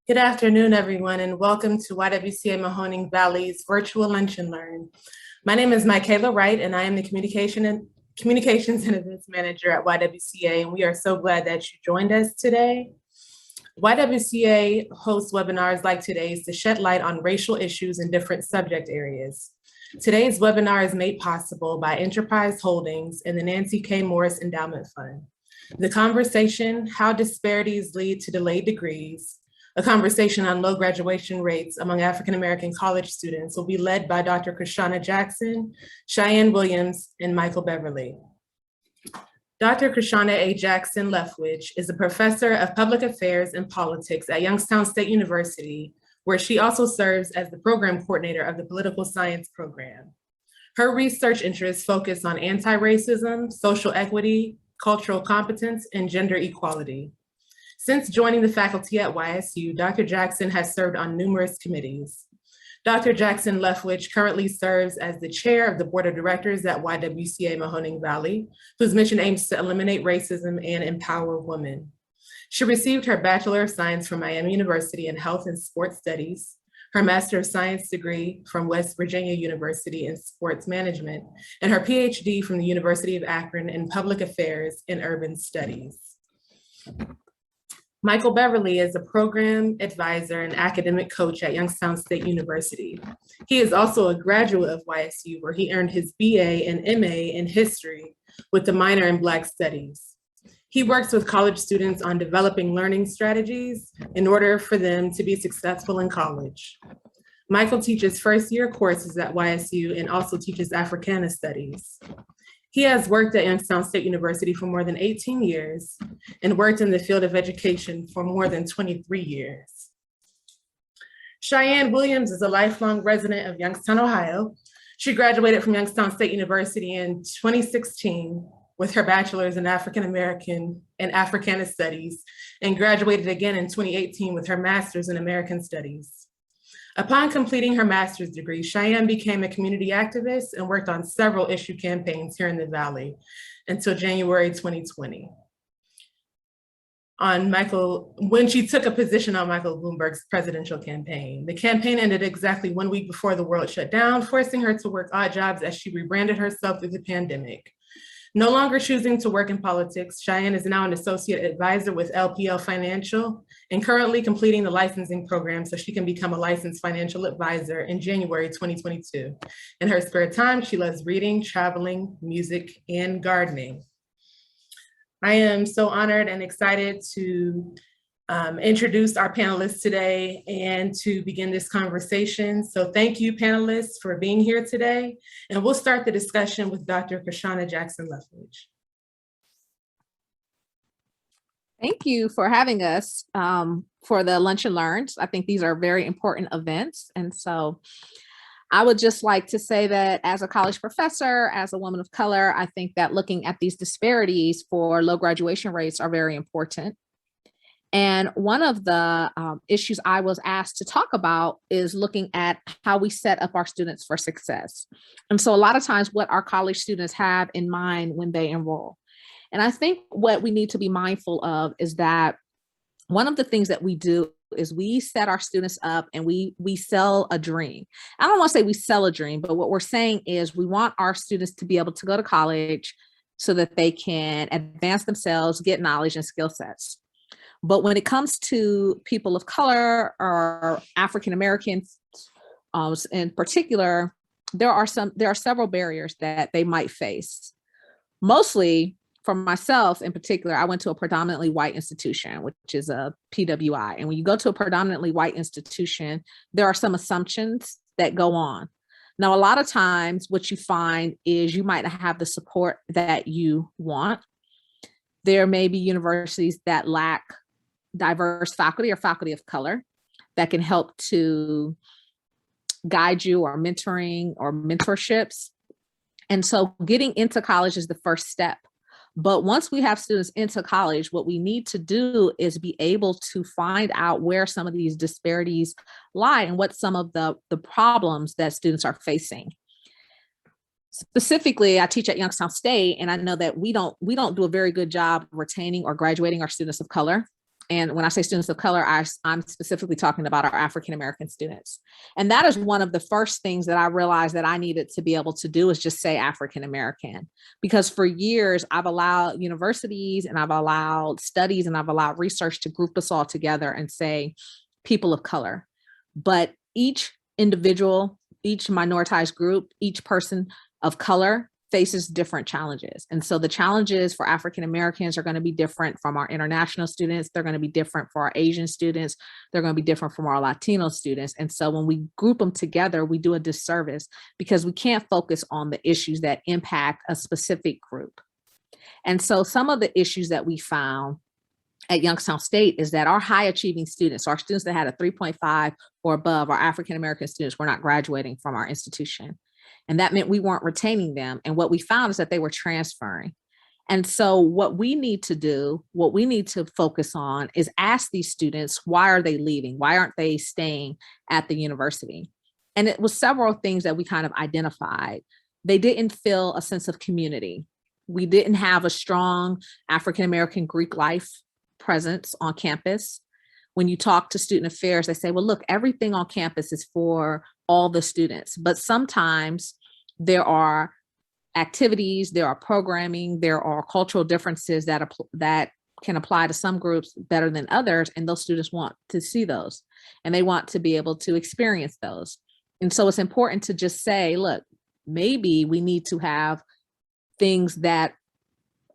Good afternoon, everyone, and welcome to YWCA Mahoning Valley's virtual Lunch and Learn. My name is Michaela Wright, and I am the Communications and Events Manager at YWCA, and we are so glad that you joined us today. YWCA hosts webinars like today's to shed light on racial issues in different subject areas. Today's webinar is made possible by Enterprise Holdings and the Nancy K. Morris Endowment Fund. The conversation, How Disparities Lead to Delayed Degrees, a conversation on low graduation rates among African-American college students, will be led by Dr. Cryshanna Jackson, Cheyenne Williams, and Michael Beverly. Dr. Cryshanna A. Jackson Leftwich is a professor of public affairs and politics at Youngstown State University, where she also serves as the program coordinator of the political science program. Her research interests focus on anti-racism, social equity, cultural competence, and gender equality. Since joining the faculty at YSU, Dr. Jackson has served on numerous committees. Dr. Jackson Leftwich currently serves as the chair of the board of directors at YWCA Mahoning Valley, whose mission aims to eliminate racism and empower women. She received her Bachelor of Science from Miami University in Health and Sports Studies, her Master of Science degree from West Virginia University in Sports Management, and her PhD from the University of Akron in Public Affairs and Urban Studies. Michael Beverly is a program advisor and academic coach at Youngstown State University. He is also a graduate of YSU, where he earned his BA and MA in history with a minor in Black Studies. He works with college students on developing learning strategies in order for them to be successful in college. Michael teaches first-year courses at YSU and also teaches Africana Studies. He has worked at Youngstown State University for more than 18 years and worked in the field of education for more than 23 years. Cheyenne Williams is a lifelong resident of Youngstown, Ohio. She graduated from Youngstown State University in 2016 with her bachelor's in African American and Africana Studies, and graduated again in 2018 with her master's in American Studies. Upon completing her master's degree, Cheyenne became a community activist and worked on several issue campaigns here in the Valley until January 2020. When she took a position on Michael Bloomberg's presidential campaign. The campaign ended exactly 1 week before the world shut down, forcing her to work odd jobs as she rebranded herself through the pandemic. No longer choosing to work in politics, Cheyenne is now an associate advisor with LPL Financial and currently completing the licensing program so she can become a licensed financial advisor in January 2022. In her spare time, she loves reading, traveling, music, and gardening. I am so honored and excited to introduce our panelists today and to begin this conversation. So thank you, panelists, for being here today. And we'll start the discussion with Dr. Cryshanna Jackson Leftwich. Thank you for having us for the Lunch and Learns. I think these are very important events. And so I would just like to say that as a college professor, as a woman of color, I think that looking at these disparities for low graduation rates are very important. And one of the issues I was asked to talk about is looking at how we set up our students for success. And so a lot of times what our college students have in mind when they enroll. And I think what we need to be mindful of is that one of the things that we do is we set our students up and we sell a dream. I don't want to say we sell a dream, but what we're saying is we want our students to be able to go to college so that they can advance themselves, get knowledge and skill sets. But when it comes to people of color or African Americans in particular, there are several barriers that they might face. Mostly for myself in particular, I went to a predominantly white institution, which is a PWI. And when you go to a predominantly white institution, there are some assumptions that go on. Now, a lot of times what you find is you might not have the support that you want. There may be universities that lack diverse faculty or faculty of color that can help to guide you or mentoring or mentorships. And so getting into college is the first step. But once we have students into college, what we need to do is be able to find out where some of these disparities lie and what some of the problems that students are facing. Specifically, I teach at Youngstown State, and I know that we don't do a very good job retaining or graduating our students of color. And when I say students of color, I'm specifically talking about our African-American students. And that is one of the first things that I realized that I needed to be able to do is just say African-American. Because for years, I've allowed universities and I've allowed studies and I've allowed research to group us all together and say people of color. But each individual, each minoritized group, each person of color faces different challenges. And so the challenges for African Americans are going to be different from our international students. They're going to be different for our Asian students. They're going to be different from our Latino students. And so when we group them together, we do a disservice because we can't focus on the issues that impact a specific group. And so some of the issues that we found at Youngstown State is that our high achieving students, our students that had a 3.5 or above, our African American students were not graduating from our institution. And that meant we weren't retaining them. And what we found is that they were transferring. And so what we need to do, what we need to focus on is ask these students, why are they leaving? Why aren't they staying at the university? And it was several things that we kind of identified. They didn't feel a sense of community. We didn't have a strong African-American Greek life presence on campus. When you talk to student affairs, they say, well, look, everything on campus is for all the students, but sometimes there are activities, there are programming, there are cultural differences that can apply to some groups better than others, and those students want to see those, and they want to be able to experience those. And so it's important to just say, look, maybe we need to have things that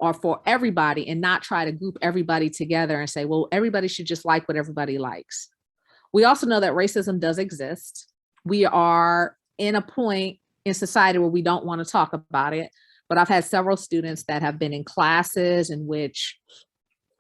are for everybody and not try to group everybody together and say, well, everybody should just like what everybody likes. We also know that racism does exist. We are in a point in society where we don't want to talk about it, but I've had several students that have been in classes in which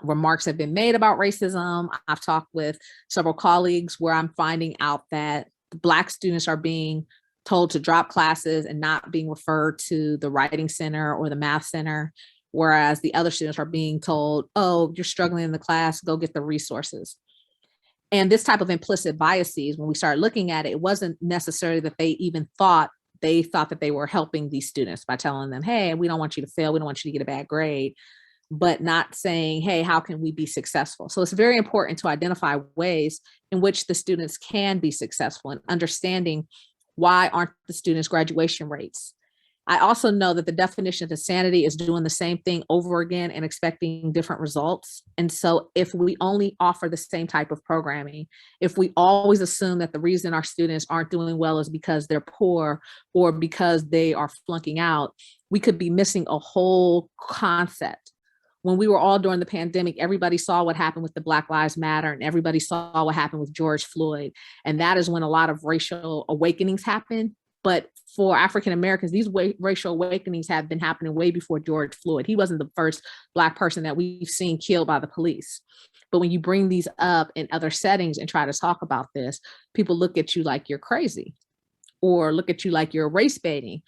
remarks have been made about racism. I've talked with several colleagues where I'm finding out that Black students are being told to drop classes and not being referred to the writing center or the math center, whereas the other students are being told, oh, you're struggling in the class, go get the resources. And this type of implicit biases, when we started looking at it, it wasn't necessarily that they even thought that they were helping these students by telling them, hey, we don't want you to fail, we don't want you to get a bad grade, but not saying, hey, how can we be successful? So it's very important to identify ways in which the students can be successful and understanding why aren't the students' graduation rates. I also know that the definition of insanity is doing the same thing over again and expecting different results. And so if we only offer the same type of programming, if we always assume that the reason our students aren't doing well is because they're poor or because they are flunking out, we could be missing a whole concept. When we were all during the pandemic, everybody saw what happened with the Black Lives Matter and everybody saw what happened with George Floyd. And that is when a lot of racial awakenings happened. But for African Americans, these racial awakenings have been happening way before George Floyd. He wasn't the first Black person that we've seen killed by the police. But when you bring these up in other settings and try to talk about this, people look at you like you're crazy or look at you like you're race baiting.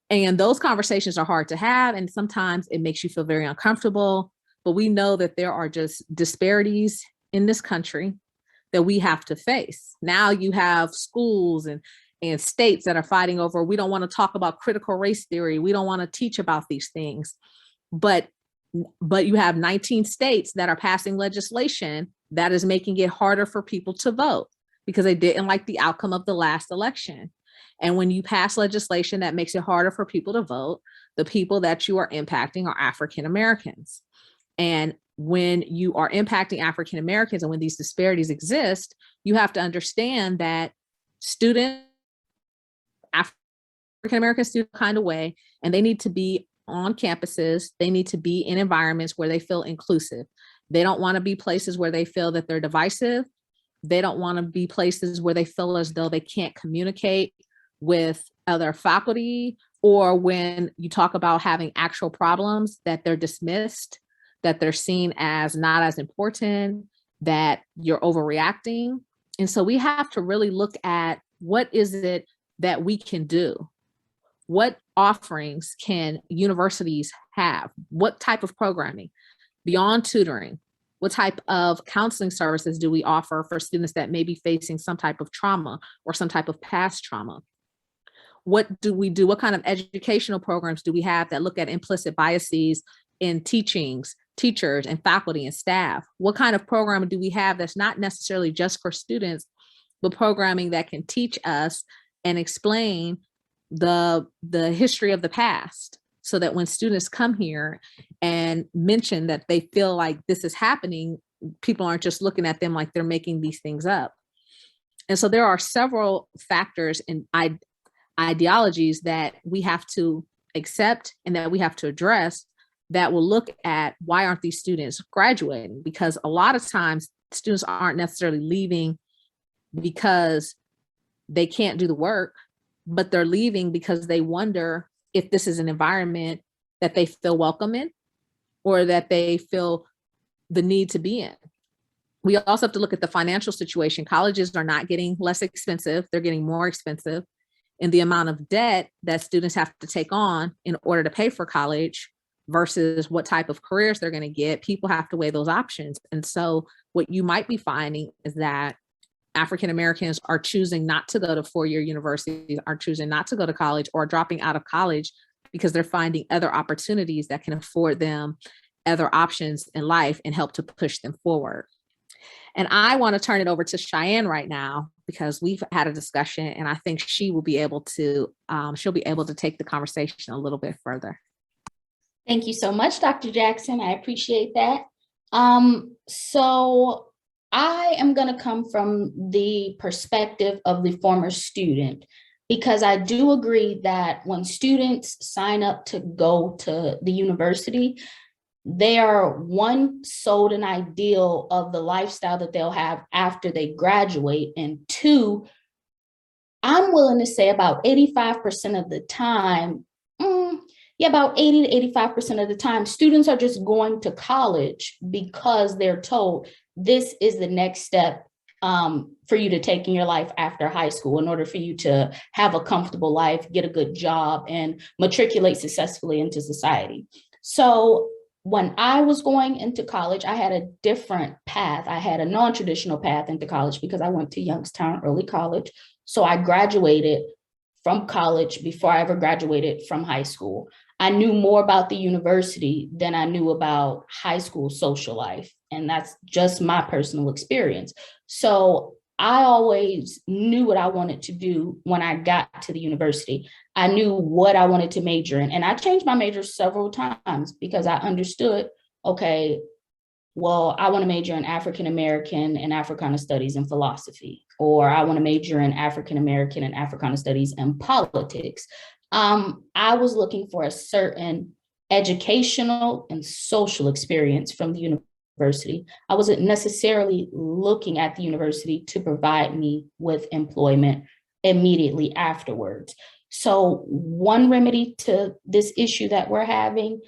And those conversations are hard to have. And sometimes it makes you feel very uncomfortable. But we know that there are just disparities in this country that we have to face. Now you have schools and states that are fighting over, we don't want to talk about critical race theory. We don't want to teach about these things. But you have 19 states that are passing legislation that is making it harder for people to vote because they didn't like the outcome of the last election. And when you pass legislation that makes it harder for people to vote, the people that you are impacting are African Americans. And when you are impacting African Americans and when these disparities exist, you have to understand that students, African-American student kind of way, and they need to be on campuses. They need to be in environments where they feel inclusive. They don't want to be places where they feel that they're divisive. They don't want to be places where they feel as though they can't communicate with other faculty, or when you talk about having actual problems, that they're dismissed, that they're seen as not as important, that you're overreacting. And so we have to really look at what is it that we can do? What offerings can universities have? What type of programming beyond tutoring? What type of counseling services do we offer for students that may be facing some type of trauma or some type of past trauma? What do we do? What kind of educational programs do we have that look at implicit biases in teachings teachers and faculty and staff? What kind of program do we have that's not necessarily just for students, but programming that can teach us and explain the history of the past, so that when students come here and mention that they feel like this is happening, people aren't just looking at them like they're making these things up. And so there are several factors and ideologies that we have to accept and that we have to address that will look at why aren't these students graduating? Because a lot of times students aren't necessarily leaving because they can't do the work, but they're leaving because they wonder if this is an environment that they feel welcome in or that they feel the need to be in. We also have to look at the financial situation. Colleges are not getting less expensive, they're getting more expensive. And the amount of debt that students have to take on in order to pay for college versus what type of careers they're going to get, people have to weigh those options. And so what you might be finding is that African Americans are choosing not to go to four-year universities, are choosing not to go to college, or dropping out of college because they're finding other opportunities that can afford them other options in life and help to push them forward. And I want to turn it over to Cheyenne right now because we've had a discussion, and I think she will be able to, she'll be able to take the conversation a little bit further. Thank you so much, Dr. Jackson. I appreciate that. So I am going to come from the perspective of the former student, because I do agree that when students sign up to go to the university, they are sold an ideal of the lifestyle that they'll have after they graduate. And two, I'm willing to say about 85% of the time, about 80 to 85% of the time, students are just going to college because they're told this is the next step for you to take in your life after high school in order for you to have a comfortable life, get a good job, and matriculate successfully into society. So when I was going into college, I had a different path. I had a non-traditional path into college because I went to Youngstown early college. So I graduated from college before I ever graduated from high school. I knew more about the university than I knew about high school social life. And that's just my personal experience. So I always knew what I wanted to do when I got to the university. I knew what I wanted to major in. And I changed my major several times because I understood, okay, well, I want to major in African American and Africana Studies and philosophy, or I want to major in African American and Africana Studies and politics. I was looking for a certain educational and social experience from the university. I wasn't necessarily looking at the university to provide me with employment immediately afterwards. So one remedy to this issue that we're having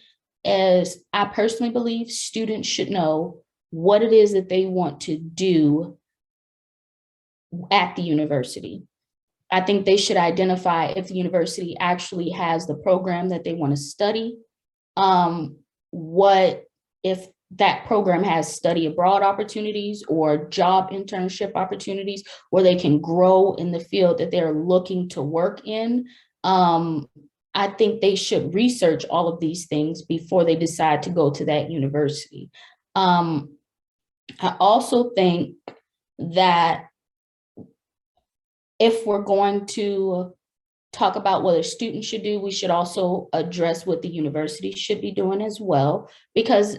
is, I personally believe students should know what it is that they want to do at the university. I think they should identify if the university actually has the program that they want to study. What if that program has study abroad opportunities or job internship opportunities where they can grow in the field that they're looking to work in. I think they should research all of these things before they decide to go to that university. I also think that if we're going to talk about what a student should do, we should also address what the university should be doing as well. Because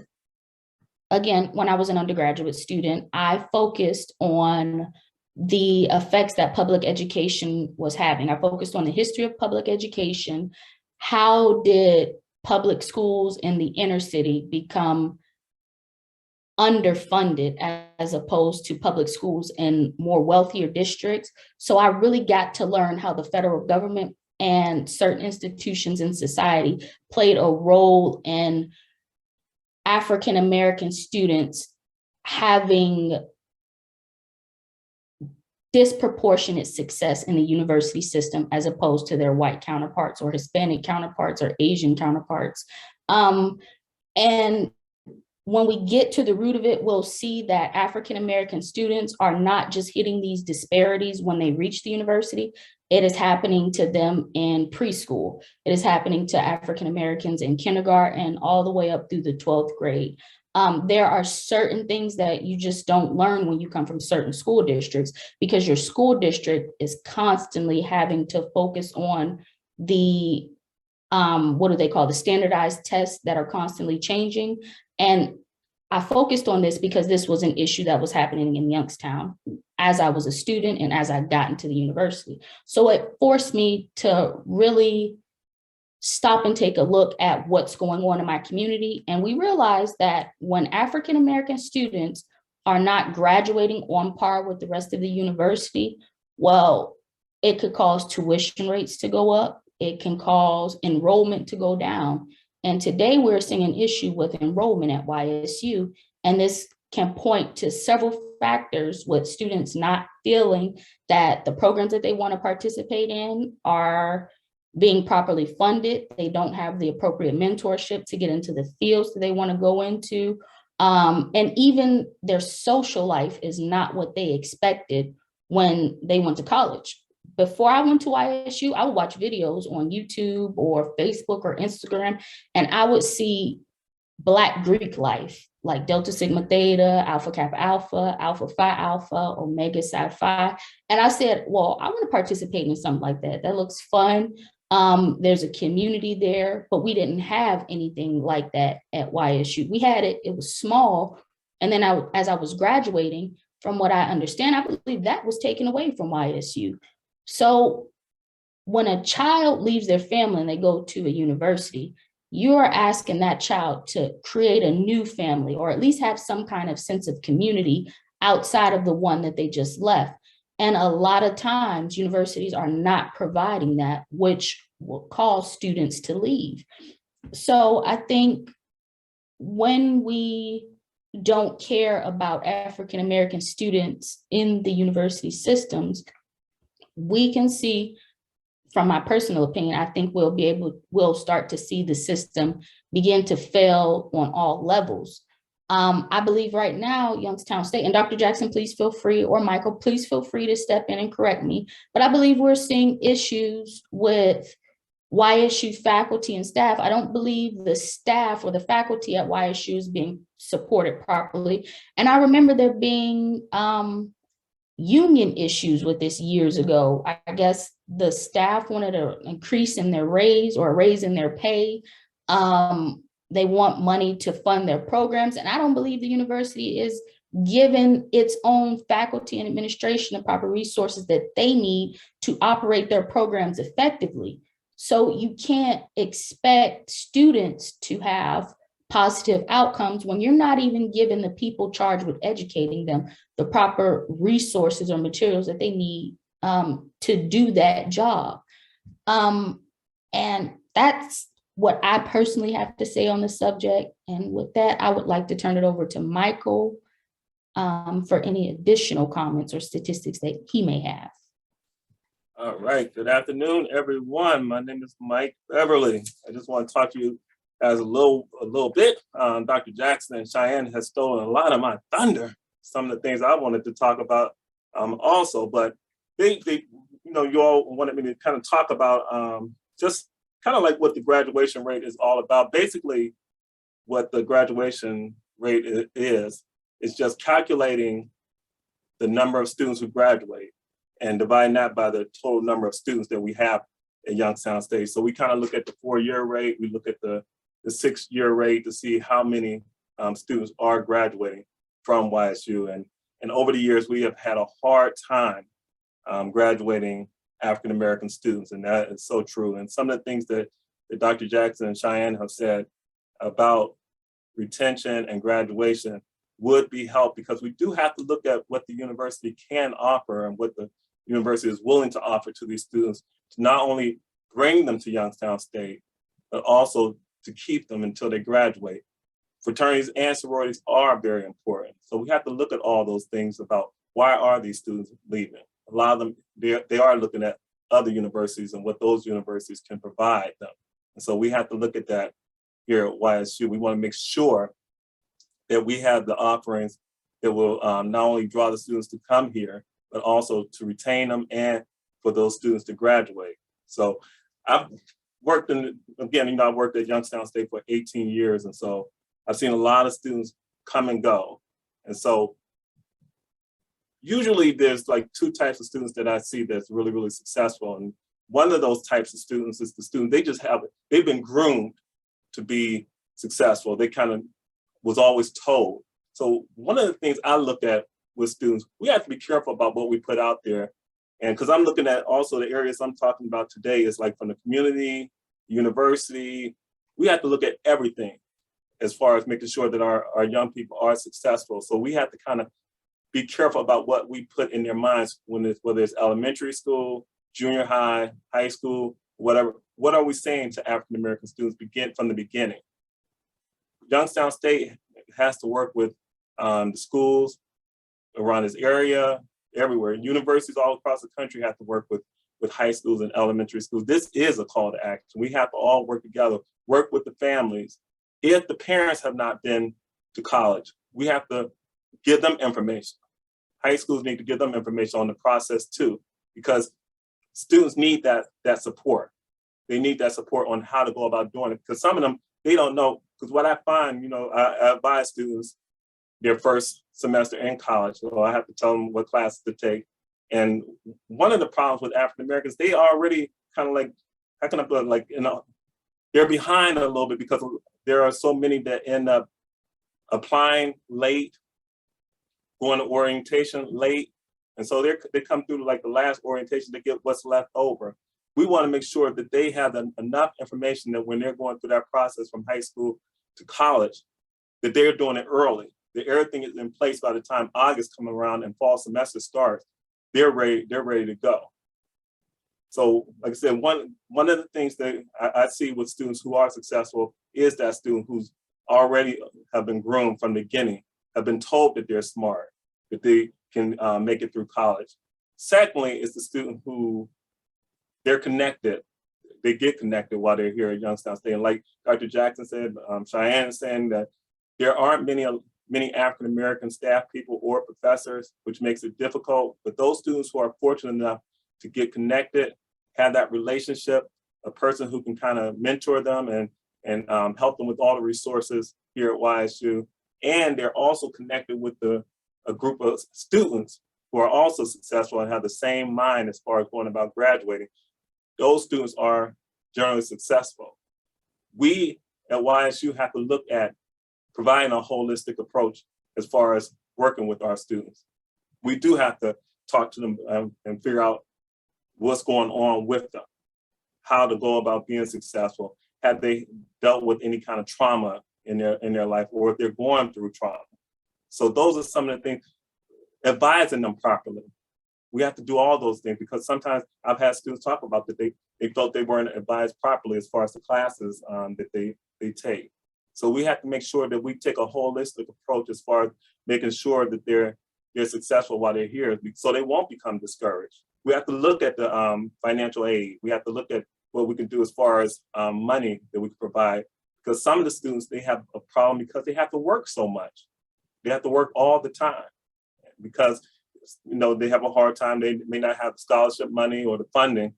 again, when I was an undergraduate student, I focused on the effects that public education was having. I focused on the history of public education. How did public schools in the inner city become underfunded as opposed to public schools in more wealthier districts? So I really got to learn how the federal government and certain institutions in society played a role in African American students having disproportionate success in the university system as opposed to their white counterparts or Hispanic counterparts or Asian counterparts. And when we get to the root of it, we'll see that African American students are not just hitting these disparities when they reach the university. It is happening to them in preschool. It is happening to African Americans in kindergarten all the way up through the 12th grade. There are certain things that you just don't learn when you come from certain school districts, because your school district is constantly having to focus on the what do they call the standardized tests that are constantly changing. And I focused on this because this was an issue that was happening in Youngstown as I was a student and as I got into the university. So it forced me to really stop and take a look at what's going on in my community. And we realized that when African-American students are not graduating on par with the rest of the university, well, it could cause tuition rates to go up. It can cause enrollment to go down. And today we're seeing an issue with enrollment at YSU. And this can point to several factors with students not feeling that the programs that they want to participate in are being properly funded. They don't have the appropriate mentorship to get into the fields that they want to go into. And even their social life is not what they expected when they went to college. Before I went to YSU, I would watch videos on YouTube or Facebook or Instagram, and I would see Black Greek life, like Delta Sigma Theta, Alpha Kappa Alpha, Alpha Phi Alpha, Omega Psi Phi. And I said, well, I want to participate in something like that. That looks fun. There's a community there, but we didn't have anything like that at YSU. We had it, it was small. And then as I was graduating, from what I understand, I believe that was taken away from YSU. So when a child leaves their family and they go to a university, you're asking that child to create a new family, or at least have some kind of sense of community outside of the one that they just left. And a lot of times universities are not providing that, which will cause students to leave. So I think when we don't care about African-American students in the university systems, we can see, from my personal opinion, I think we'll start to see the system begin to fail on all levels. I believe right now, Youngstown State, and Dr. Jackson, please feel free, or Michael, please feel free to step in and correct me, but I believe we're seeing issues with YSU faculty and staff. I don't believe the staff or the faculty at YSU is being supported properly. And I remember there being union issues with this years ago. I guess the staff wanted an increase in their raise or a raise in their pay. They want money to fund their programs. And I don't believe the university is given its own faculty and administration the proper resources that they need to operate their programs effectively. So you can't expect students to have positive outcomes when you're not even giving the people charged with educating them the proper resources or materials that they need to do that job. And that's what I personally have to say on the subject. And with that, I would like to turn it over to Michael for any additional comments or statistics that he may have. All right, good afternoon, everyone. My name is Mike Beverly. I just want to talk to you guys a little bit. Dr. Jackson and Cheyenne has stolen a lot of my thunder. Some of the things I wanted to talk about also, but they you all wanted me to kind of talk about just kind of like what the graduation rate is all about. Basically, what the graduation rate is just calculating the number of students who graduate and dividing that by the total number of students that we have at Youngstown State. So we kind of look at the 4-year rate, we look at the 6-year rate to see how many students are graduating from YSU. And over the years, we have had a hard time graduating African-American students, and that is so true. And some of the things that Dr. Jackson and Cheyenne have said about retention and graduation would be helped, because we do have to look at what the university can offer and what the university is willing to offer to these students to not only bring them to Youngstown State, but also to keep them until they graduate. Fraternities and sororities are very important. So we have to look at all those things about why are these students leaving? A lot of them, they are looking at other universities and what those universities can provide them. And so we have to look at that here at YSU. We want to make sure that we have the offerings that will not only draw the students to come here, but also to retain them and for those students to graduate. So I've worked I worked at Youngstown State for 18 years. And so I've seen a lot of students come and go. And so usually there's like two types of students that I see that's really, really successful. And one of those types of students is the student, they've been groomed to be successful. They kind of was always told. So one of the things I look at with students, we have to be careful about what we put out there. And because I'm looking at also the areas I'm talking about today is like from the community, university, we have to look at everything as far as making sure that our young people are successful. So we have to kind of be careful about what we put in their minds whether it's elementary school, junior high, high school, whatever. What are we saying to African-American students from the beginning? Youngstown State has to work with the schools around this area, everywhere. Universities all across the country have to work with high schools and elementary schools. This is a call to action. We have to all work together, work with the families. If the parents have not been to college, we have to give them information. High schools need to give them information on the process too, because students need that support. They need that support on how to go about doing it. Because some of them, they don't know. Because what I find, I advise students their first semester in college, so I have to tell them what classes to take. And one of the problems with African Americans, they already kind of like, how can I put it, like, they're behind a little bit because there are so many that end up applying late, going to orientation late. And so they come through like the last orientation to get what's left over. We want to make sure that they have enough information that when they're going through that process from high school to college, that they're doing it early, that everything is in place by the time August comes around and fall semester starts, they're ready to go. So like I said, one of the things that I see with students who are successful is that student who's already have been groomed from the beginning, have been told that they're smart, that they can make it through college. Secondly, is the student who they're connected. They get connected while they're here at Youngstown State. And like Dr. Jackson said, Cheyenne is saying that there aren't many African-American staff people or professors, which makes it difficult. But those students who are fortunate enough to get connected, have that relationship, a person who can kind of mentor them and help them with all the resources here at YSU. And they're also connected with a group of students who are also successful and have the same mind as far as going about graduating. Those students are generally successful. We at YSU have to look at providing a holistic approach as far as working with our students. We do have to talk to them and figure out what's going on with them, how to go about being successful. Have they dealt with any kind of trauma in their life, or if they're going through trauma? So those are some of the things, advising them properly. We have to do all those things because sometimes I've had students talk about that they felt they weren't advised properly as far as the classes that they take. So we have to make sure that we take a holistic approach as far as making sure that they're successful while they're here, so they won't become discouraged. We have to look at the financial aid. We have to look at what we can do as far as money that we can provide, because some of the students, they have a problem because they have to work so much. They have to work all the time because they have a hard time. They may not have scholarship money or the funding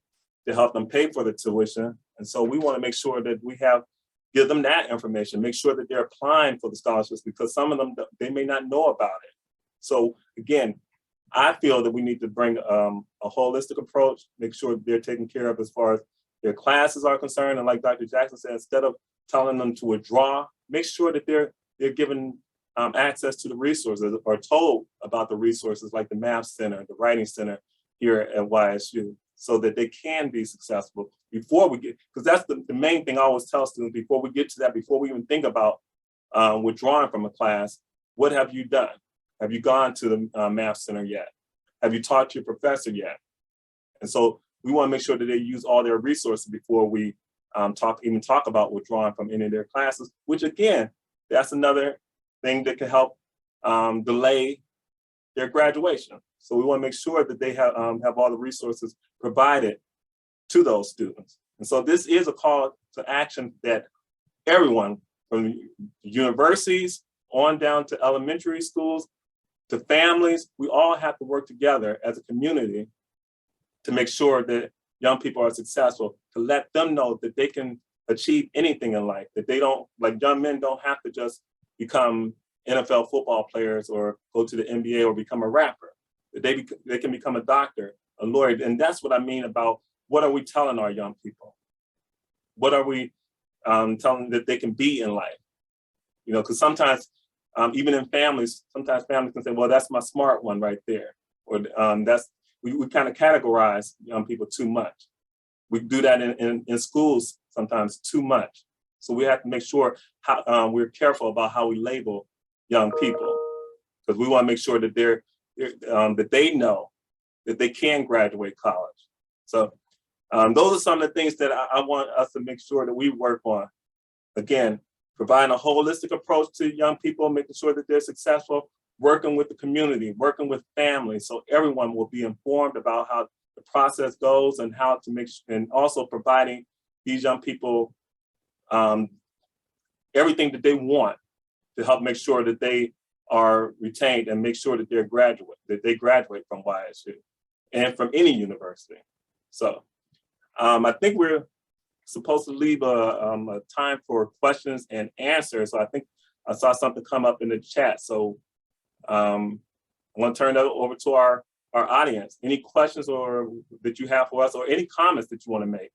to help them pay for the tuition. And so we want to make sure that we give them that information, make sure that they're applying for the scholarships, because some of them, they may not know about it. So again, I feel that we need to bring a holistic approach, make sure they're taken care of as far as their classes are concerned. And like Dr. Jackson said, instead of telling them to withdraw, make sure that they're given access to the resources or told about the resources like the Math Center, the Writing Center here at YSU, so that they can be successful before we get, because that's the main thing I always tell students before we get to that, before we even think about withdrawing from a class, what have you done? Have you gone to the Math Center yet? Have you talked to your professor yet? And so we want to make sure that they use all their resources before we talk about withdrawing from any of their classes, which again, that's another thing that can help delay their graduation. So we want to make sure that they have all the resources provided to those students. And so this is a call to action that everyone from universities on down to elementary schools, to families, we all have to work together as a community to make sure that young people are successful, to let them know that they can achieve anything in life, that they don't, like young men don't have to just become NFL football players or go to the NBA or become a rapper. That they can become a doctor, a lawyer. And that's what I mean about what are we telling our young people? What are we telling them that they can be in life? You know, because sometimes, even in families, sometimes families can say, well, that's my smart one right there. Or we kind of categorize young people too much. We do that in schools sometimes too much. So we have to make sure how we're careful about how we label young people, because we want to make sure that that they know that they can graduate college. So those are some of the things that I want us to make sure that we work on. Again, providing a holistic approach to young people, making sure that they're successful, working with the community, working with families, so everyone will be informed about how the process goes and how to and also providing these young people everything that they want to help make sure that they are retained and make sure that they graduate from YSU and from any university. So I think we're supposed to leave a time for questions and answers. So I think I saw something come up in the chat. So I want to turn that over to our audience. Any questions that you have for us, or any comments that you want to make?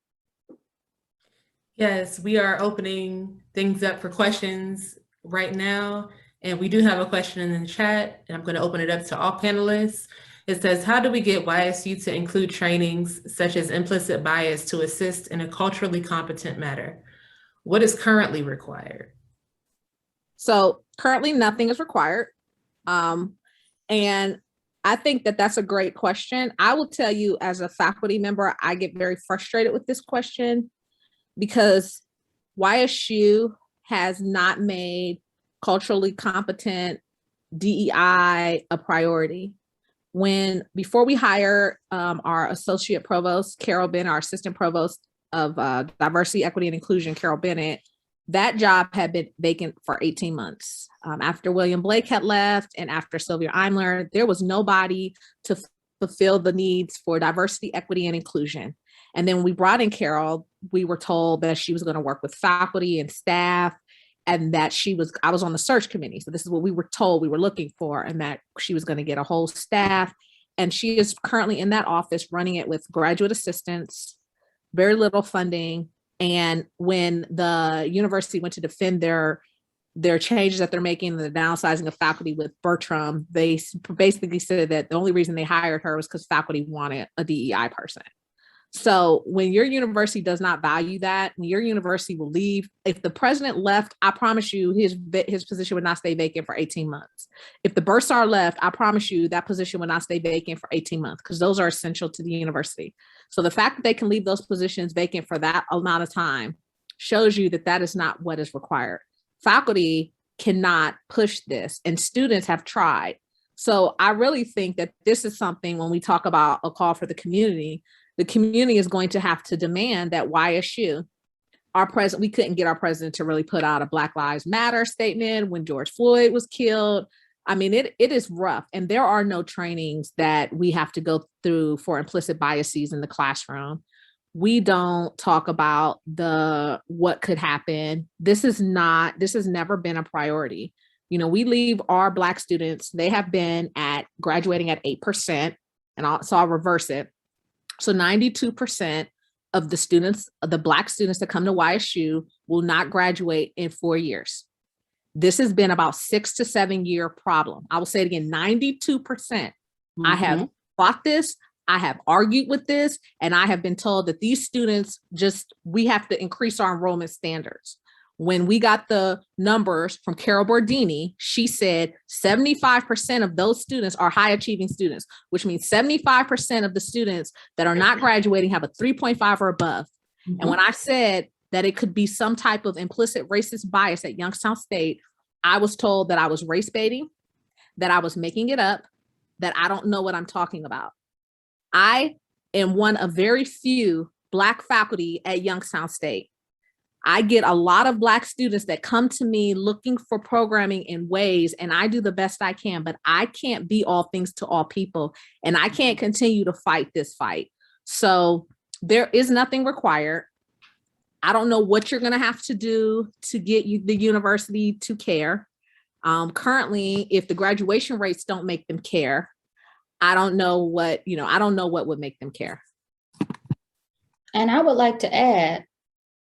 Yes, we are opening things up for questions right now. And we do have a question in the chat, and I'm going to open it up to all panelists. It says, how do we get YSU to include trainings such as implicit bias to assist in a culturally competent matter? What is currently required? So currently nothing is required. And I think that that's a great question. I will tell you, as a faculty member, I get very frustrated with this question because YSU has not made culturally competent DEI a priority. Before we hired our associate provost, Carol Bennett, our assistant provost of diversity, equity, and inclusion, Carol Bennett, that job had been vacant for 18 months. After William Blake had left and after Sylvia Eimler, there was nobody to fulfill the needs for diversity, equity, and inclusion. And then we brought in Carol. We were told that she was going to work with faculty and staff, and that I was on the search committee. So this is what we were told we were looking for, and that she was going to get a whole staff. And she is currently in that office running it with graduate assistants, very little funding. And when the university went to defend their changes that they're making, the downsizing of faculty with Bertram, they basically said that the only reason they hired her was because faculty wanted a DEI person. So when your university does not value that, when your university will leave, if the president left, I promise you his position would not stay vacant for 18 months. If the bursar left, I promise you that position would not stay vacant for 18 months, because those are essential to the university. So the fact that they can leave those positions vacant for that amount of time shows you that that is not what is required. Faculty cannot push this, and students have tried. So I really think that this is something, when we talk about a call for the community is going to have to demand that YSU, we couldn't get our president to really put out a Black Lives Matter statement when George Floyd was killed. I mean, it is rough. And there are no trainings that we have to go through for implicit biases in the classroom. We don't talk about what could happen. This has never been a priority. You know, we leave our Black students, they have been graduating at 8%, so I'll reverse it. So 92% of the Black students that come to YSU will not graduate in 4 years. This has been about 6 to 7 year problem. I will say it again, 92%. Mm-hmm. I have fought this, I have argued with this, and I have been told that these students we have to increase our enrollment standards. When we got the numbers from Carol Bordini, she said 75% of those students are high achieving students, which means 75% of the students that are not graduating have a 3.5 or above. Mm-hmm. And when I said that it could be some type of implicit racist bias at Youngstown State, I was told that I was race baiting, that I was making it up, that I don't know what I'm talking about. I am one of very few Black faculty at Youngstown State. I get a lot of Black students that come to me looking for programming in ways, and I do the best I can, but I can't be all things to all people, and I can't continue to fight this fight. So there is nothing required. I don't know what you're going to have to do to get the university to care. Currently, if the graduation rates don't make them care, I don't know what would make them care. And I would like to add,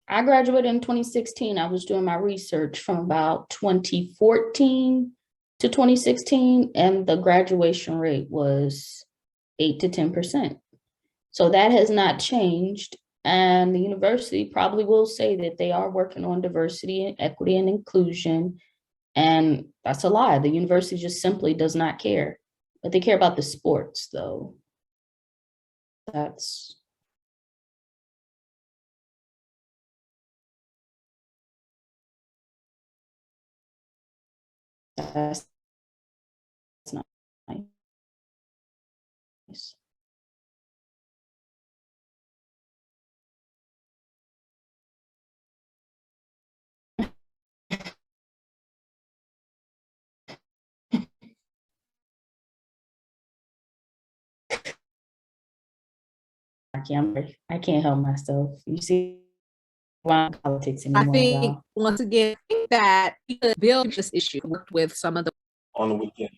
I graduated in 2016. I was doing my research from about 2014 to 2016, and the graduation rate was 8 to 10%. So that has not changed. And the university probably will say that they are working on diversity and equity and inclusion. And that's a lie. The university just simply does not care. But they care about the sports, though. That's not nice. I can't help myself. You see, why politics anymore? I think once again that we could build this issue, worked with some of the on the weekend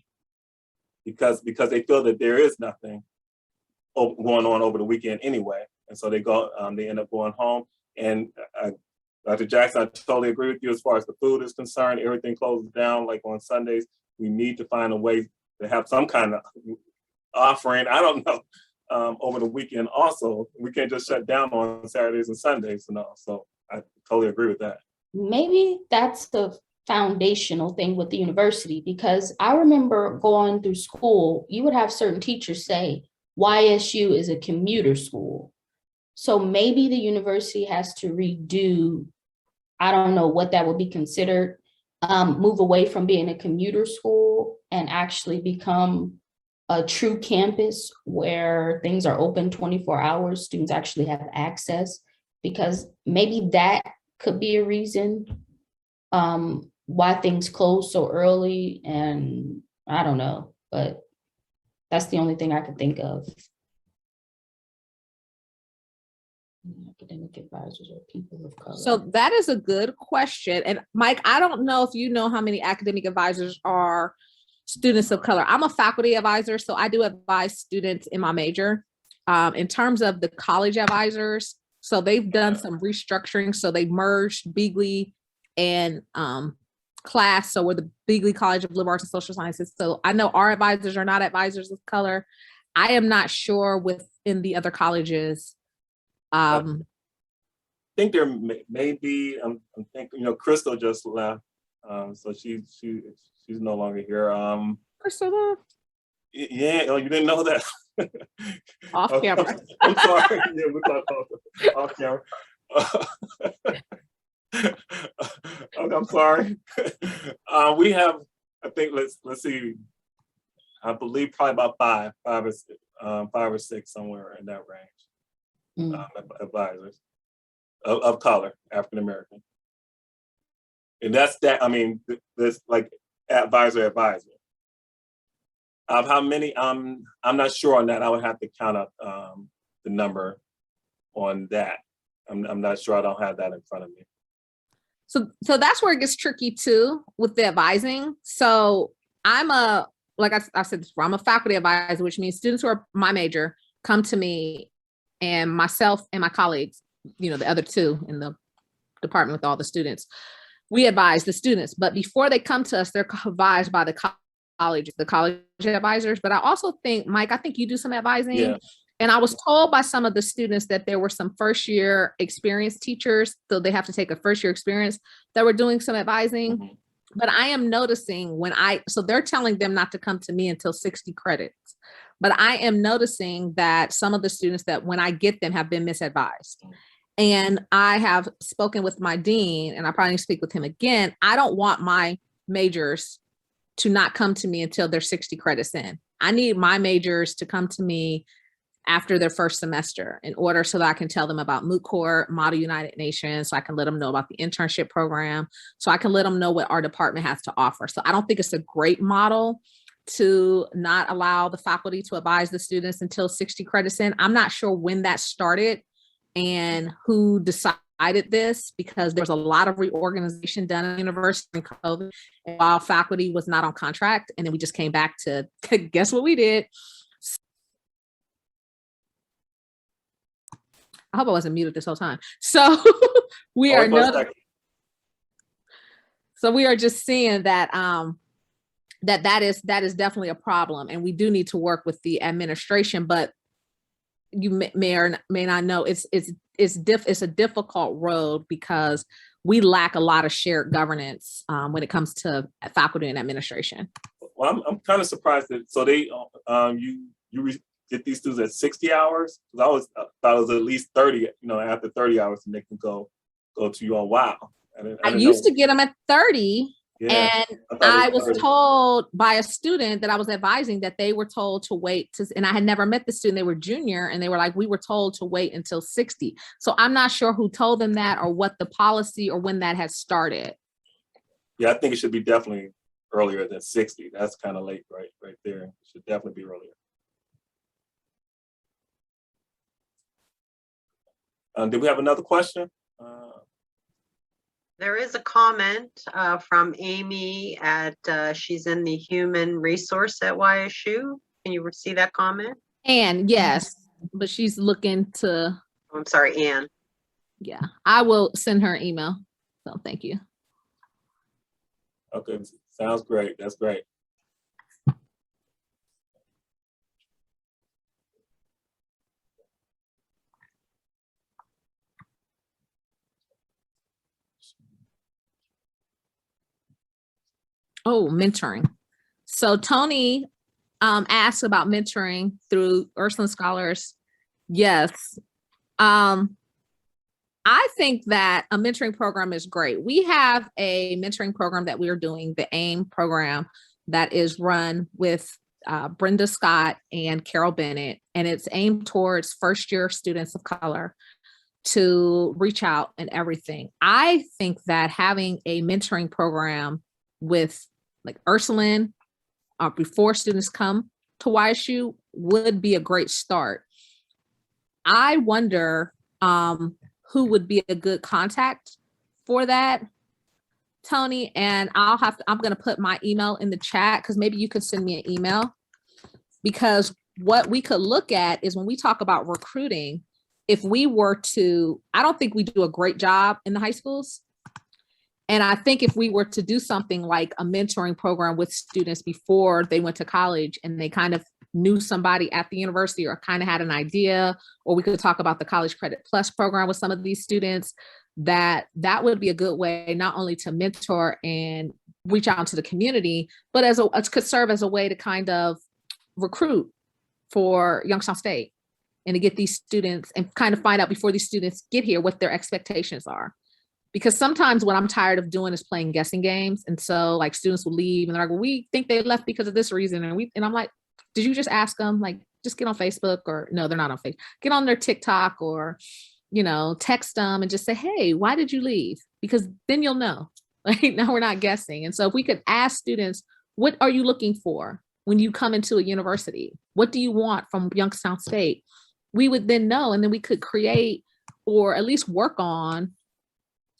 because they feel that there is nothing going on over the weekend anyway, and so they end up going home. And Dr. Jackson, I totally agree with you as far as the food is concerned. Everything closes down like on Sundays. We need to find a way to have some kind of offering. I don't know. Over the weekend also, we can't just shut down on Saturdays and Sundays and all. So I totally agree with that. Maybe that's the foundational thing with the university, because I remember going through school, you would have certain teachers say YSU is a commuter school. So maybe the university has to redo, I don't know what that would be considered, move away from being a commuter school and actually become a true campus where things are open 24 hours, students actually have access, because maybe that could be a reason why things close so early. And I don't know, but that's the only thing I could think of. Academic advisors are people of color. So that is a good question. And Mike, I don't know if you know how many academic advisors are students of color. I'm a faculty advisor, so I do advise students in my major. In terms of the college advisors, so they've done some restructuring. So they merged Beagley and class. So we're the Beagley College of Liberal Arts and Social Sciences. So I know our advisors are not advisors of color. I am not sure within the other colleges. I think there may be, I'm thinking, Crystal just left. So she's no longer here. Crystal? Yeah, oh, you didn't know that? Off camera. I'm sorry. Yeah, we thought off camera. Okay, I'm sorry. We have, I think, let's see. I believe probably about five or six, somewhere in that range. Advisors of color, African American. And that's that. I mean, this like advisor. How many? I'm not sure on that. I would have to count up the number on that. I'm not sure. I don't have that in front of me. So that's where it gets tricky too with the advising. So like I said before, I'm a faculty advisor, which means students who are my major come to me, and myself and my colleagues, the other two in the department with all the students, we advise the students. But before they come to us, they're advised by the college advisors. But I also think, Mike, I think you do some advising. Yeah. And I was told by some of the students that there were some first year experienced teachers, so they have to take a first year experience, that were doing some advising. Mm-hmm. But I am noticing so they're telling them not to come to me until 60 credits. But I am noticing that some of the students that when I get them have been misadvised. And I have spoken with my dean, and I probably need to speak with him again. I don't want my majors to not come to me until they're 60 credits in. I need my majors to come to me after their first semester in order so that I can tell them about Moot Court, Model United Nations, so I can let them know about the internship program, so I can let them know what our department has to offer. So I don't think it's a great model to not allow the faculty to advise the students until 60 credits in. I'm not sure when that started and who decided decided this because there was a lot of reorganization done at the university in COVID while faculty was not on contract. And then we just came back to guess what we did. I hope I wasn't muted this whole time. So we are just seeing that that is definitely a problem, and we do need to work with the administration. But you may or may not know it's a difficult road because we lack a lot of shared governance when it comes to faculty and administration. Well, I'm kind of surprised that they get these students at 60 hours. I always thought it was at least 30. After 30 hours, and they can go to you on. Wow. I used to get them at 30. Yeah, and I was told by a student that I was advising that they were told to wait and I had never met the student. They were junior and they were like, we were told to wait until 60. So I'm not sure who told them that or what the policy or when that has started. Yeah, I think it should be definitely earlier than 60. That's kind of late right there. It should definitely be earlier. Did we have another question? There is a comment from Amy at, she's in the human resource at YSU. Can you see that comment? And yes, but she's looking to. I'm sorry, Ann. Yeah, I will send her an email. So thank you. Okay, sounds great. That's great. Oh, mentoring. So Tony asked about mentoring through Ursuline Scholars. Yes. I think that a mentoring program is great. We have a mentoring program that we are doing, the AIM program, that is run with Brenda Scott and Carol Bennett, and it's aimed towards first-year students of color to reach out and everything. I think that having a mentoring program with like Ursuline before students come to YSU would be a great start. I wonder who would be a good contact for that, Tony, and I'm going to put my email in the chat because maybe you could send me an email, because what we could look at is when we talk about recruiting, if we were to, I don't think we do a great job in the high schools. And I think if we were to do something like a mentoring program with students before they went to college and they kind of knew somebody at the university or kind of had an idea, or we could talk about the College Credit Plus program with some of these students, that would be a good way not only to mentor and reach out to the community, but it could serve as a way to kind of recruit for Youngstown State and to get these students and kind of find out before these students get here what their expectations are. Because sometimes what I'm tired of doing is playing guessing games. And so like students will leave and they're like, well, we think they left because of this reason. And I'm like, did you just ask them? Like, just get on Facebook, or no, they're not on Facebook. Get on their TikTok or, text them and just say, hey, why did you leave? Because then you'll know. Like, now we're not guessing. And so if we could ask students, what are you looking for when you come into a university? What do you want from Youngstown State? We would then know, and then we could create or at least work on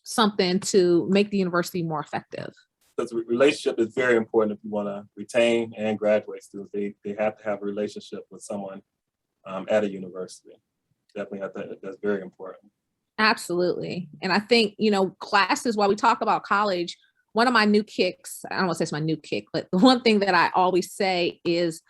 something to make the university more effective. Because relationship is very important if you want to retain and graduate students. They have to have a relationship with someone at a university. Definitely, that's very important. Absolutely. And I think, classes, while we talk about college, one of my new kicks, I don't want to say it's my new kick, but the one thing that I always say is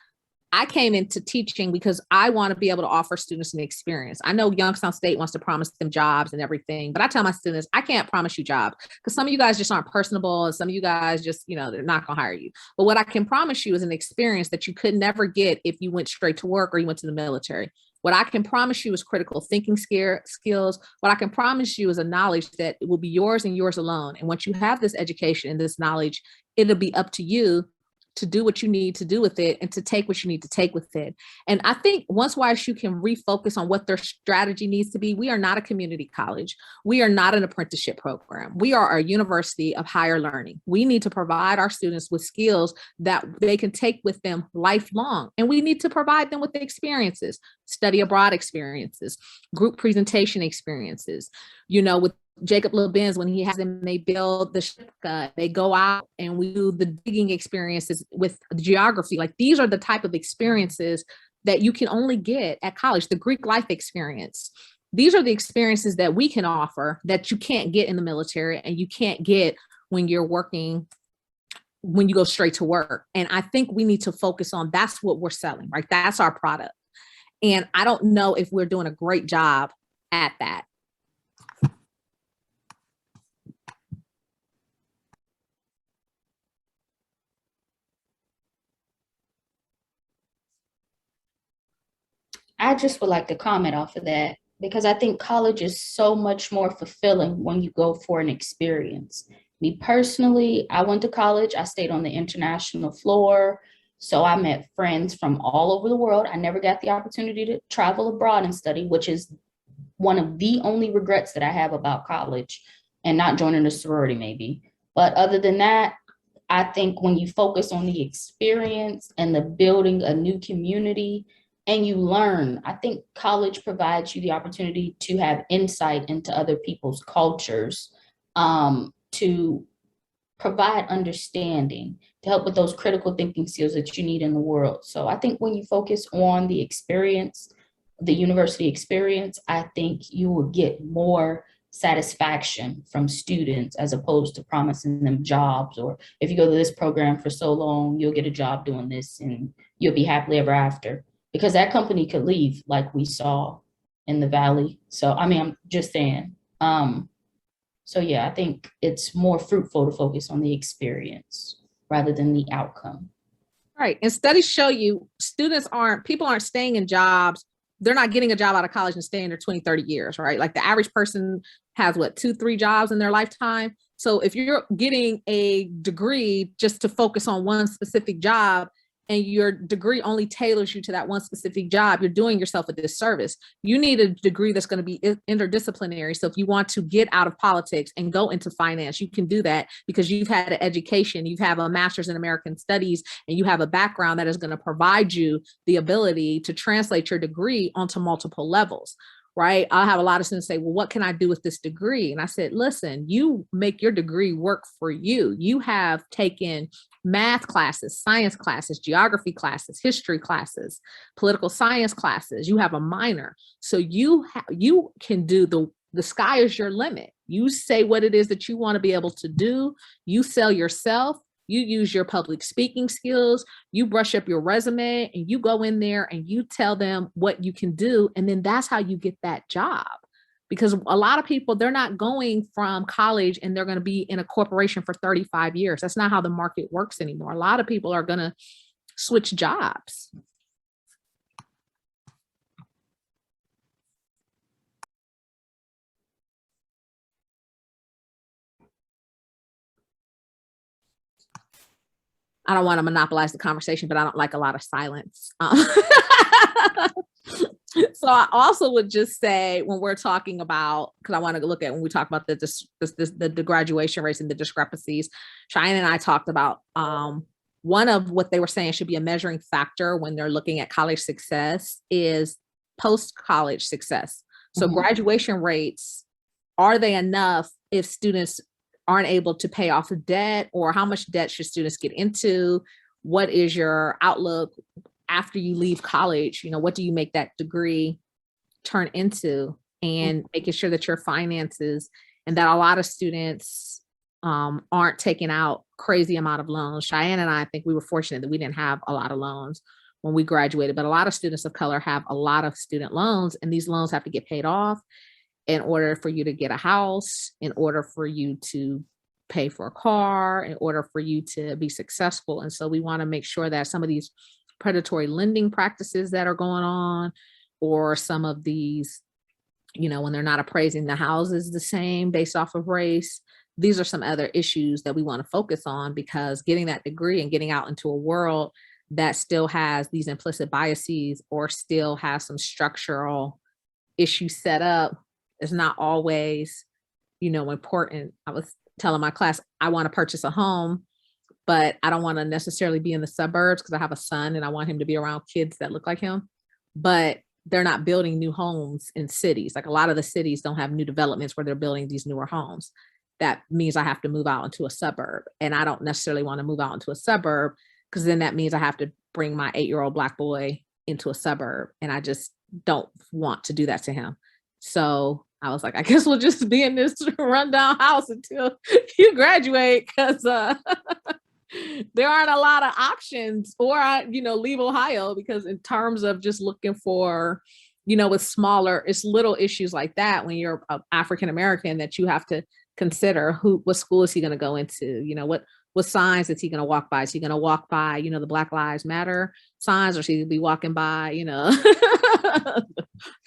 I came into teaching because I want to be able to offer students an experience. I know Youngstown State wants to promise them jobs and everything, but I tell my students, I can't promise you jobs because some of you guys just aren't personable and some of you guys just, they're not going to hire you. But what I can promise you is an experience that you could never get if you went straight to work or you went to the military. What I can promise you is critical thinking skills. What I can promise you is a knowledge that it will be yours and yours alone. And once you have this education and this knowledge, it'll be up to you to do what you need to do with it and to take what you need to take with it. And I think once YSU can refocus on what their strategy needs to be, we are not a community college. We are not an apprenticeship program. We are a university of higher learning. We need to provide our students with skills that they can take with them lifelong. And we need to provide them with the experiences, study abroad experiences, group presentation experiences, with Jacob LeBenz, when he has them, they build the ship gut, they go out and we do the digging experiences with geography. Like, these are the type of experiences that you can only get at college, the Greek life experience. These are the experiences that we can offer that you can't get in the military and you can't get when you're working, when you go straight to work. And I think we need to focus on, that's what we're selling, right? That's our product. And I don't know if we're doing a great job at that. I just would like to comment off of that because I think college is so much more fulfilling when you go for an experience. Me personally, I went to college. I stayed on the international floor. So I met friends from all over the world. I never got the opportunity to travel abroad and study, which is one of the only regrets that I have about college and not joining a sorority maybe. But other than that, I think when you focus on the experience and the building a new community, and you learn, I think college provides you the opportunity to have insight into other people's cultures, to provide understanding, to help with those critical thinking skills that you need in the world. So I think when you focus on the experience, the university experience, I think you will get more satisfaction from students as opposed to promising them jobs, or if you go to this program for so long, you'll get a job doing this and you'll be happily ever after. Because that company could leave like we saw in the Valley. So, I mean, I'm just saying. So yeah, I think it's more fruitful to focus on the experience rather than the outcome. Right. And studies show you people aren't staying in jobs. They're not getting a job out of college and staying there 20, 30 years, right? Like the average person has 2-3 jobs in their lifetime. So if you're getting a degree just to focus on one specific job, and your degree only tailors you to that one specific job, you're doing yourself a disservice. You need a degree that's going to be interdisciplinary. So if you want to get out of politics and go into finance, you can do that because you've had an education, you have a master's in American studies, and you have a background that is going to provide you the ability to translate your degree onto multiple levels. Right? I'll have a lot of students say, well, what can I do with this degree? And I said, listen, you make your degree work for you. You have taken math classes, science classes, geography classes, history classes, political science classes. You have a minor. So you can do the sky is your limit. You say what it is that you want to be able to do. You sell yourself. You use your public speaking skills, you brush up your resume, and you go in there and you tell them what you can do. And then that's how you get that job. Because a lot of people, they're not going from college and they're going to be in a corporation for 35 years. That's not how the market works anymore. A lot of people are going to switch jobs. I don't want to monopolize the conversation, but I don't like a lot of silence. So I also would just say when we're talking about, because I want to look at when we talk about the graduation rates and the discrepancies, Cheyenne and I talked about one of what they were saying should be a measuring factor when they're looking at college success is post-college success. So graduation rates, are they enough if students aren't able to pay off debt, or how much debt should students get into? What is your outlook after you leave college? What do you make that degree turn into, and making sure that your finances, and that a lot of students aren't taking out crazy amount of loans. Cheyenne and I think we were fortunate that we didn't have a lot of loans when we graduated, but a lot of students of color have a lot of student loans, and these loans have to get paid off in order for you to get a house, in order for you to pay for a car, in order for you to be successful. And so we want to make sure that some of these predatory lending practices that are going on, or some of these, when they're not appraising the houses the same based off of race, these are some other issues that we want to focus on, because getting that degree and getting out into a world that still has these implicit biases or still has some structural issues set up is not always, important. I was telling my class, I want to purchase a home, but I don't want to necessarily be in the suburbs because I have a son and I want him to be around kids that look like him. But they're not building new homes in cities. Like a lot of the cities don't have new developments where they're building these newer homes. That means I have to move out into a suburb. And I don't necessarily want to move out into a suburb, because then that means I have to bring my 8-year-old Black boy into a suburb. And I just don't want to do that to him. So I was like, I guess we'll just be in this rundown house until you graduate, because there aren't a lot of options, or leave Ohio, because in terms of just looking for, with smaller, it's little issues like that when you're African American that you have to consider what school is he going to go into, what signs is he going to walk by? Is he going to walk by, the Black Lives Matter signs, or is he going to be walking by,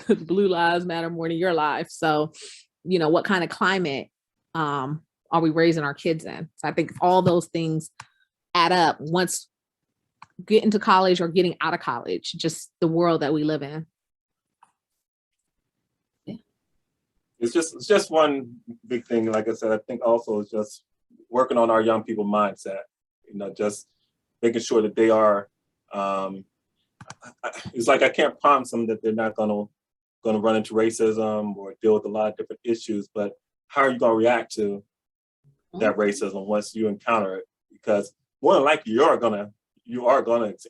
the Blue Lives Matter more than your life? So, what kind of climate are we raising our kids in? So I think all those things add up once getting to college or getting out of college, just the world that we live in. Yeah. It's just one big thing. Like I said, I think also it's just working on our young people mindset, just making sure that they are, it's like I can't promise them that they're not going to run into racism or deal with a lot of different issues, but how are you going to react to that racism once you encounter it? Because more than likely you are gonna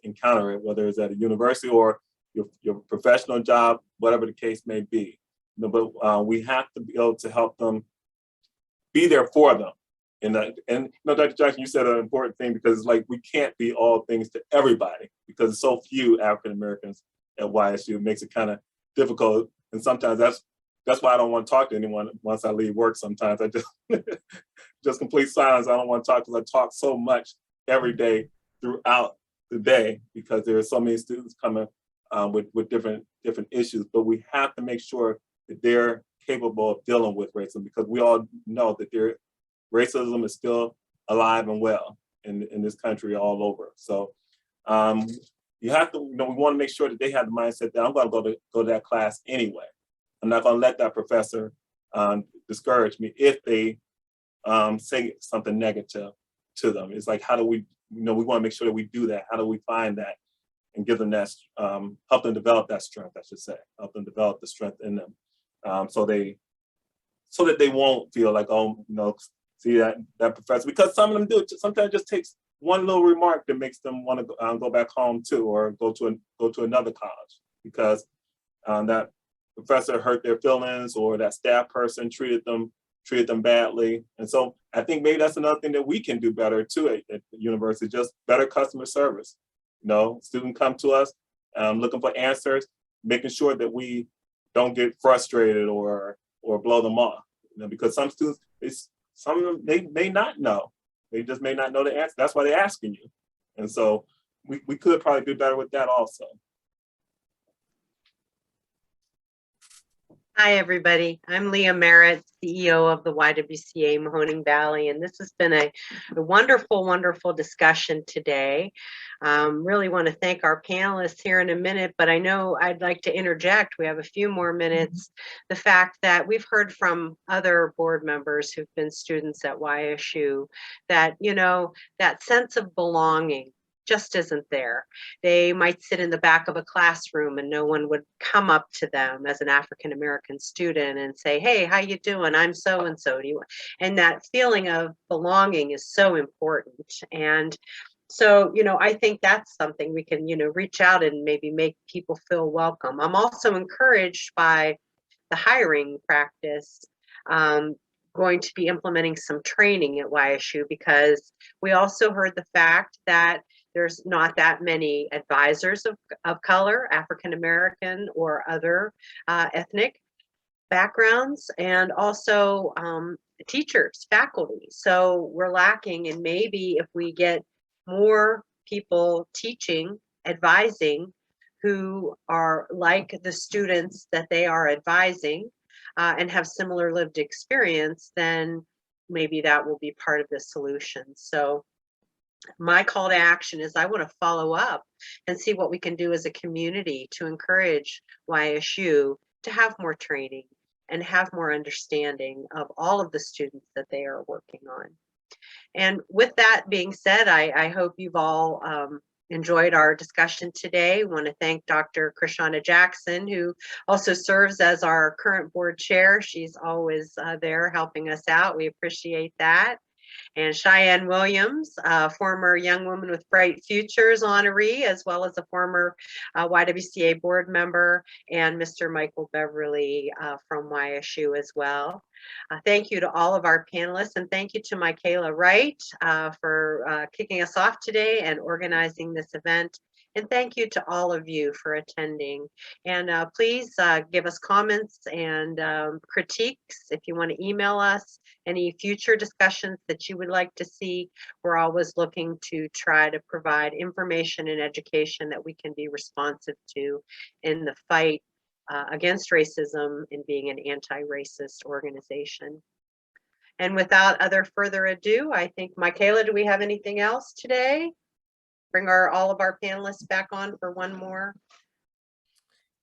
encounter it, whether it's at a university or your professional job, whatever the case may be. But we have to be able to help them, be there for them. And Dr. Jackson, you said an important thing, because it's like we can't be all things to everybody, because there's so few African Americans at YSU. It makes it kind of difficult, and sometimes that's why I don't want to talk to anyone once I leave work. Sometimes I just complete silence. I don't want to talk, because I talk so much every day throughout the day, because there are so many students coming with different issues. But we have to make sure that they're capable of dealing with racism, because we all know that racism is still alive and well in this country all over. So you have to, we want to make sure that they have the mindset that I'm going to go to that class anyway. I'm not going to let that professor discourage me if they say something negative to them. It's like, how do we, we want to make sure that we do that. How do we find that and give them that, help them develop that strength, I should say, help them develop the strength in them, so that they won't feel like, see that professor, because some of them do. Sometimes it just takes one little remark that makes them want to go back home too, or go to another college, because that professor hurt their feelings, or that staff person treated them badly. And so I think maybe that's another thing that we can do better too at the university, just better customer service. Students come to us looking for answers, making sure that we don't get frustrated or blow them off. Because some students, some of them, they may not know. They just may not know the answer. That's why they're asking you. And so we could probably do better with that also. Hi, everybody. I'm Leah Merritt, CEO of the YWCA Mahoning Valley, and this has been a wonderful, wonderful discussion today. Really want to thank our panelists here in a minute, but I know I'd like to interject. We have a few more minutes. The fact that we've heard from other board members who've been students at YSU that, that sense of belonging just isn't there. They might sit in the back of a classroom and no one would come up to them as an African American student and say, "Hey, how you doing? I'm so and so." And that feeling of belonging is so important. And so, I think that's something we can, reach out and maybe make people feel welcome. I'm also encouraged by the hiring practice. Going to be implementing some training at YSU, because we also heard the fact that there's not that many advisors of color, African American or other ethnic backgrounds, and also teachers, faculty. So we're lacking, and maybe if we get more people teaching, advising, who are like the students that they are advising and have similar lived experience, then maybe that will be part of the solution. So my call to action is I want to follow up and see what we can do as a community to encourage YSU to have more training and have more understanding of all of the students that they are working on. And with that being said, I hope you've all enjoyed our discussion today. I want to thank Dr. Cryshanna Jackson, who also serves as our current board chair. She's always there helping us out. We appreciate that. And Cheyenne Williams, former Young Woman with Bright Futures honoree, as well as a former YWCA board member, and Mr. Michael Beverly from YSU as well. Thank you to all of our panelists, and thank you to Michaela Wright for kicking us off today and organizing this event. And thank you to all of you for attending. And please give us comments and critiques if you want to email us. Any future discussions that you would like to see. We're always looking to try to provide information and education that we can be responsive to in the fight against racism and being an anti-racist organization. And without further ado, I think, Michaela, do we have anything else today? Bring all of our panelists back on for one more.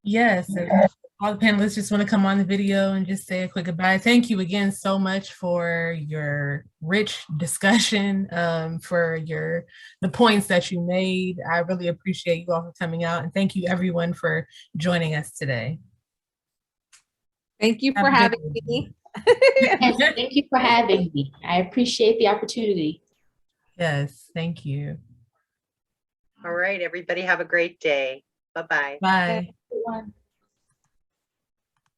Yes, all the panelists just want to come on the video and just say a quick goodbye. Thank you again so much for your rich discussion, for the points that you made. I really appreciate you all for coming out, and thank you everyone for joining us today. Thank you for having me. Yes, thank you for having me. I appreciate the opportunity. Yes, thank you. All right, everybody have a great day. Bye-bye. Bye. Everyone.